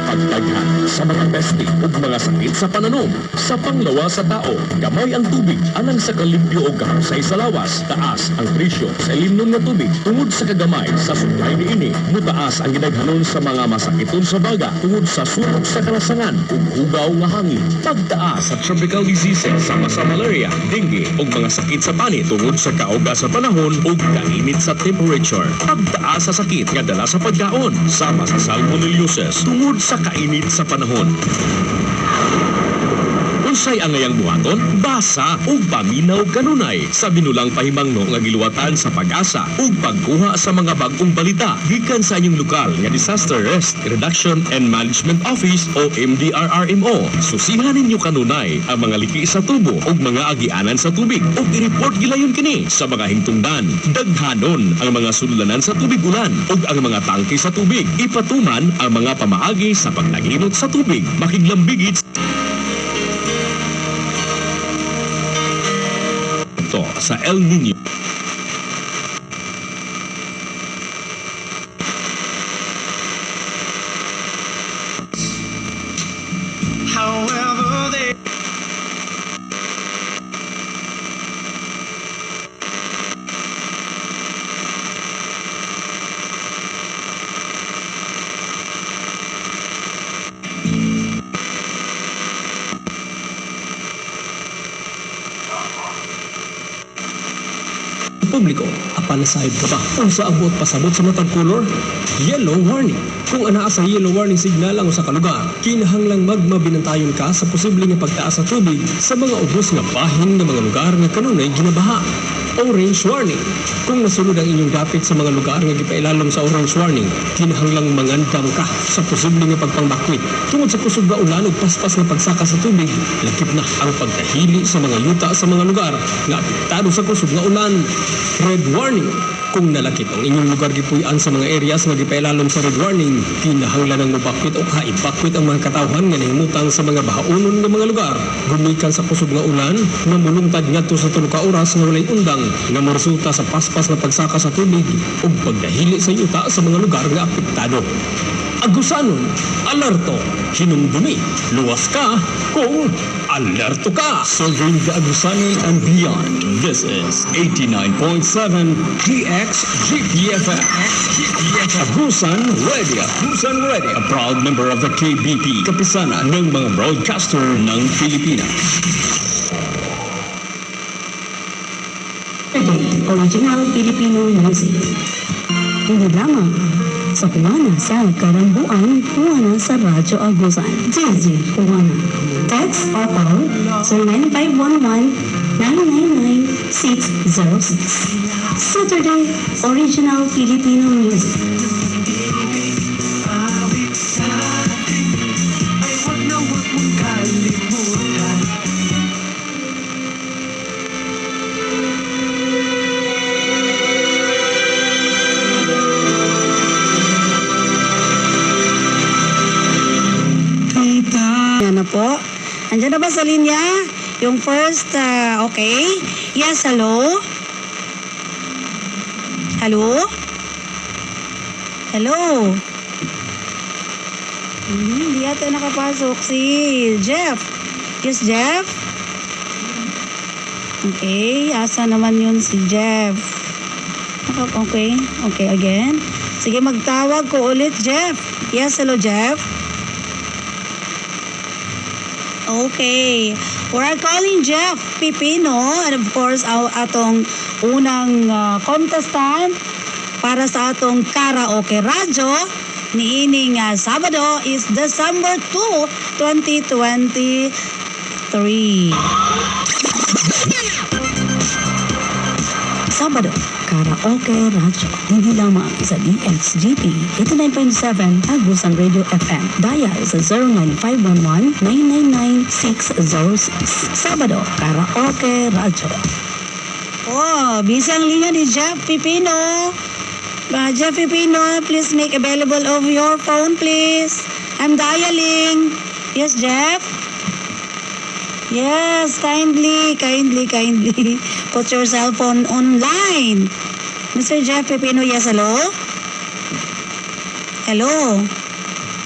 pagdaghan sa mga peste ug mga sakit sa pananom. Sa panglawa sa tao, gamay ang tubig alang sa kalimpyo o kahusay sa lawas. Taas ang presyo sa ilimnon nga tubig tungod sa kagamay sa supply niini. Mutaas ang gidaghanon sa mga masakiton sa baga tungod sa sunog sa kalasangan ug hugaw nga hangin. Pagtaas sa tropical diseases sama sa malaria, dengue ug mga sakit sa panit tungod sa kauga sa panahon ug kainit sa temperature. Pagtaas sa sakit nga dala sa pagkaon sama sa salmonellosis tungod sa kainit sa panahon. Unsay ang ngayang buhaton? Basa ug paminaw kanunay sa binulang pahimangno nga giluwatan sa Pag-asa ug pagkuha sa mga bag-ong balita gikan sa inyong lokal nga Disaster Risk Reduction and Management Office o MDRRMO. Susihan ninyo kanunay ang mga liki sa tubo ug mga agianan sa tubig ug i-report gilayon kini sa mga hingtungdan. Daghanon ang mga sululanan sa tubig ulan ug ang mga tangke sa tubig. Ipatuman ang mga pamaagi sa pagnaginot sa tubig. Makiglambigit sa El Niño. Publiko, apan nasayod ka ba? Kung sa abot pasabot sa matag color, yellow warning. Kung anaa sa yellow warning signal ang usa ka lugar, kinahanglang magmabinantayon ka sa posibleng pagtaas sa tubig sa mga ubos nga bahin nga mga lugar nga kanunay ginabaha. Orange warning. Kung nasunod ang inyong dapit sa mga lugar nga gipailalom sa orange warning, kinahanglang mangandam ka sa posibleng pagpangbakwit. Tungod sa kusog nga ulan ug paspas nga pagsaka sa tubig, lakip na ang pagkahili sa mga yuta sa mga lugar nga apektado sa kusog nga ulan. Red warning. Kung nalakip ang inyong lugar gipuy-an sa mga areas nga gipailalom sa red warning, kinahanglan ang mubakwit o haibakwit ang mga katawhan nga nahimutang sa mga bahaunon nga mga lugar. Gumikan sa kusog nga ulan, nga mulungtad ngadto sa 3 ka oras nga walay undang, nga moresulta sa paspas nga pagsaka sa tubig ug pagdahili sa yuta sa mga lugar nga apektado. Agusanon, alerto, hinumdumi, luwas ka kung alerto ka. Serving the Agusanon and beyond. This is 89.7 DXGPFM. Agusan Radio. Agusan Radio. A proud member of the KBP, kapisanan ng mga broadcaster ng Pilipinas. Original Filipino music. Hindi lamang sa Kuwana sa Karambuan, Kuwana sa Radyo Agusan. JJ Kuwana. Text or call 0951-999-606. Saturday, Original Filipino music. Ano po? Andiyan na ba sa linya? Yung first, okay. Yes, hello? Hello? Hello? Hindi yata nakapasok si Jeff. Yes, Jeff? Okay, asa naman yun si Jeff? Okay, okay, again. Sige, magtawag ko ulit, Jeff. Yes, hello, Jeff? Okay. We're calling Jeff Pipino and of course atong unang contestant para sa atong karaoke radyo niining Sabado is December 2, 2023. Sabado, karaoke radyo. Hindi lamang sa DXGP 89.7 Agusan Radio FM. Dial sa 09511-999-606. Sabado, karaoke radyo. Oh, busy ang linya ni Jeff Pipino. Jeff Pipino, please make available of your phone, please. I'm dialing. Yes, Jeff? Yes, kindly. Put your cell phone online. Mr. Jeff Pipino, yes, hello? Hello?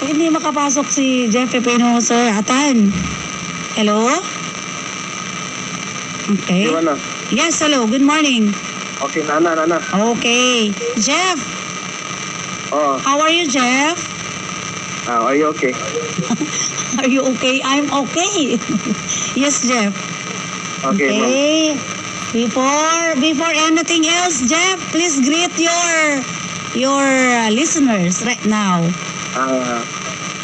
Hindi makapasok si Jeff Pipino, sir. Atan. Hello? Okay. Iwana. Yes, hello. Good morning. Okay, nana. Okay. Jeff, Oh, how are you, Jeff? are you okay? Are you okay? I'm okay. Yes, Jeff. Okay, ma'am. Okay. Before anything else, Jeff, please greet your listeners right now.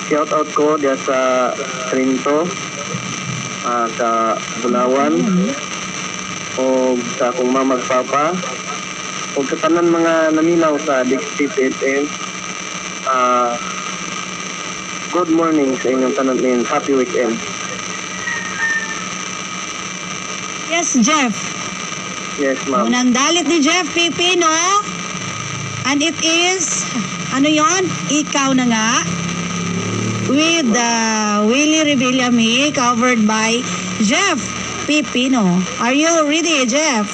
Shout out ko diya sa Trinto, sa Bulawan, o sa akong mama ug papa, o sa tanan mga naminaw sa Dixie FM. Good morning sa inyong tanan and happy weekend. Yes, Jeff. Yes, ma'am. Unang dalit ni Jeff Pipino. And it is, ano yon? Ikaw na nga. With Willie Revillame, covered by Jeff Pipino. Are you ready, Jeff?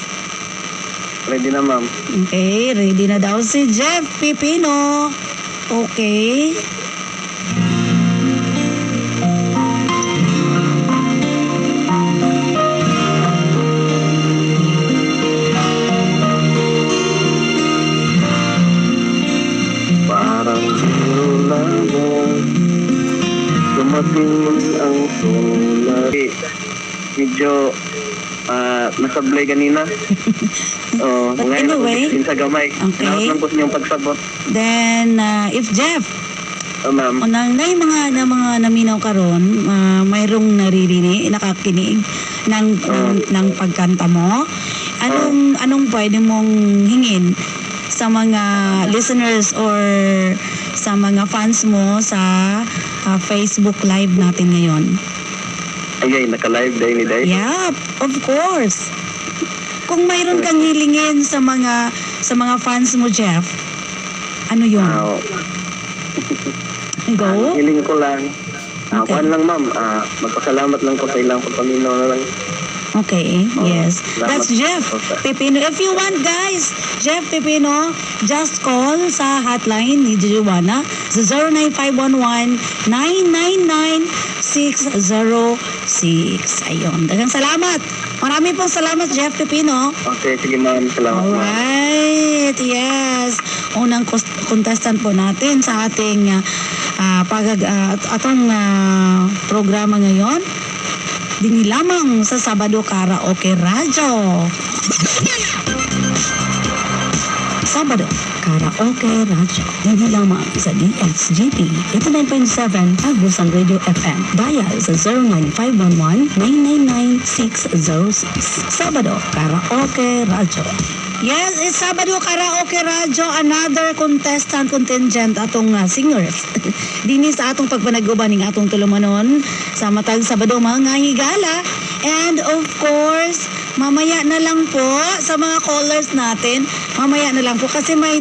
Ready na, ma'am. Okay, ready na daw si Jeff Pipino. Okay. Parang biro lamang dumating ang tulad. Medyo nasablay kanina. But ngayon anyway, ako sa gamay. okay. Naot lang po sa inyong pagsabot. Then, if Jeff, Ma'am. unang na yung mga naminaw karon, mayroong naririnig, nakakinig ng pagkanta mo. Anong pwede mong hingin sa mga listeners or sa mga fans mo sa Facebook Live natin ngayon? Ayay, naka-live day ni Day. Yeah, of course. Kung mayroon kang hilingin sa mga fans mo, Jeff, ano yun? Go? Hiling ko lang. Okay. Kuan lang, ma'am. Magpasalamat lang ko sa ilang pagpaminaw na lang. Okay, yes. salamat. That's Jeff Pipino. If you want, guys, Jeff Pipino, just call sa hotline ni Jujuana sa 09511-999-606. Ayun. Dagang salamat. Marami pong salamat, Jeff Pipino. Okay, sige, ma'am. Salamat, ma'am. Alright, yes. Unang contestant po natin sa ating atong programa ngayon. Dini lamang sa Sabado Karaoke Radyo. Sabado Karaoke Radyo. Dini lamang sa DXGP 89.7 Agusan Radio FM. Dial sa 09511-999-606. Sabado Karaoke Radyo. Yes, it's Sabado Karaoke Radyo, another contingent atong singers. Dini sa atong pagpanaguban ng atong tulumanon sa matag Sabado mga higala. And of course, mamaya na lang po sa mga callers natin, mamaya na lang po kasi may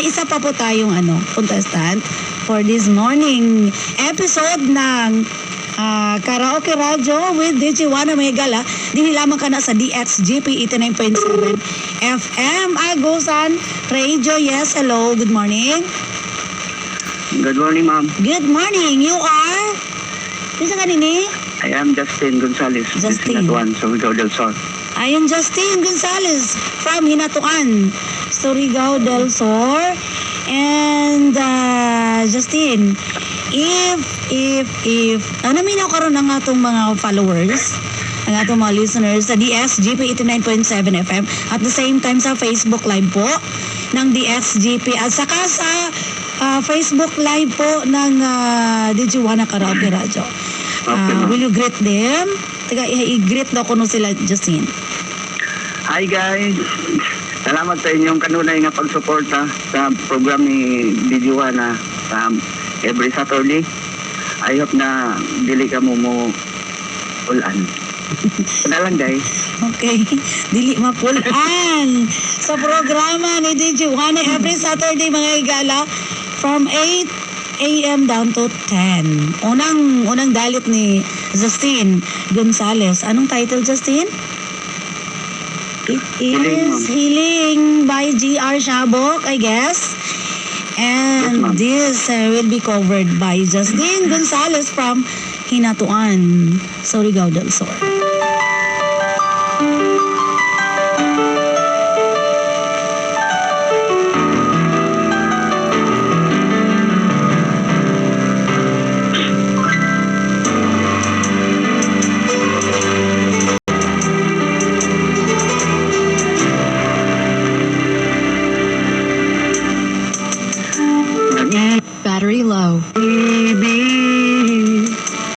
isa pa po tayong contestant for this morning episode ng Karaoke Radyo with DJ Juana Megala. Dili lamang ka na sa DXGP 89.7 FM Agusan Radio. Yes, hello, good morning. Good morning, ma'am. Good morning, you are? Bisa ka nini? I am Justin Gonzalez. Justin. Sinatuan, Surigao del Sur. Ayon Justin Gonzalez from Hinatuan, Surigao del Sur. And Justin, if naminaw karon ang atong mga followers, ang atong mga listeners sa DSGP 89.7 FM at the same time sa Facebook Live po ng DSGP at saka sa Facebook Live po ng DJ Juana Karaoke Radyo. Will you greet them? Taga i-greet daw ko sila, Justin. Hi guys! Salamat sa inyong kanunay nga pagsuporta sa program ni DJ Juana sa every Saturday. I hope na dili ka mo ulan. Lang guys. Okay. Dili mapulan sa programa ni DJ Juana every Saturday mga igala from 8 a.m. down to 10. Unang dalit ni Justin Gonzalez. Anong title, Justin? It is Healing by GR Shabok, I guess. And ma'am. this will be covered by Justin Gonzalez from Hinatuan, Surigao del Sur.